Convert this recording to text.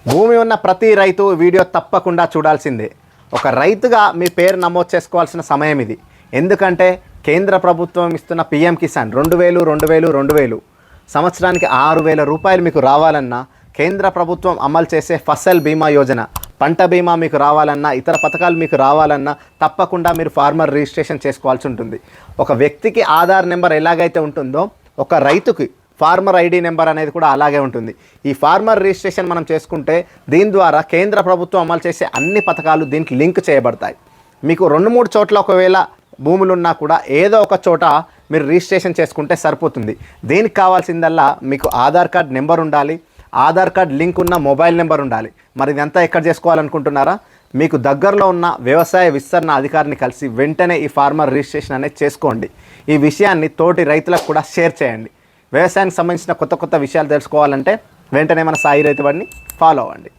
భూమి ఉన్న ప్రతి రైతు వీడియో తప్పకుండా చూడాల్సిందే. ఒక రైతుగా మీ పేరు నమోదు చేసుకోవాల్సిన సమయం ఇది. ఎందుకంటే కేంద్ర ప్రభుత్వం ఇస్తున్న పిఎం కిసాన్ 2000 సంవత్సరానికి 6000 రూపాయలు మీకు రావాలన్నా, కేంద్ర ప్రభుత్వం అమలు చేసే ఫసల్ బీమా యోజన, పంట బీమా మీకు రావాలన్నా, ఇతర పథకాలు మీకు రావాలన్నా తప్పకుండా మీరు ఫార్మర్ రిజిస్ట్రేషన్ చేసుకోవాల్సి ఉంటుంది. ఒక వ్యక్తికి ఆధార్ నెంబర్ ఎలాగైతే ఉంటుందో ఒక రైతుకి ఫార్మర్ ఐడి నెంబర్ అనేది కూడా అలాగే ఉంటుంది. ఈ ఫార్మర్ రిజిస్ట్రేషన్ మనం చేసుకుంటే దీని ద్వారా కేంద్ర ప్రభుత్వం అమలు చేసే అన్ని పథకాలు దీనికి లింక్ చేయబడతాయి. మీకు 2-3 చోట్ల ఒకవేళ భూములు ఉన్నా కూడా ఏదో ఒక చోట మీరు రిజిస్ట్రేషన్ చేసుకుంటే సరిపోతుంది. దీనికి కావాల్సిందల్లా మీకు ఆధార్ కార్డ్ నెంబర్ ఉండాలి, ఆధార్ కార్డ్ లింక్ ఉన్న మొబైల్ నెంబర్ ఉండాలి. మరి ఇదంతా ఎక్కడ చేసుకోవాలనుకుంటున్నారా? మీకు దగ్గరలో ఉన్న వ్యవసాయ విస్తరణ అధికారిని కలిసి వెంటనే ఈ ఫార్మర్ రిజిస్ట్రేషన్ అనేది చేసుకోండి. ఈ విషయాన్ని తోటి రైతులకు కూడా షేర్ చేయండి. వ్యవసాయానికి సంబంధించిన కొత్త విషయాలు తెలుసుకోవాలంటే వెంటనే మన సాయి రైతు బడిని ఫాలో అవ్వండి.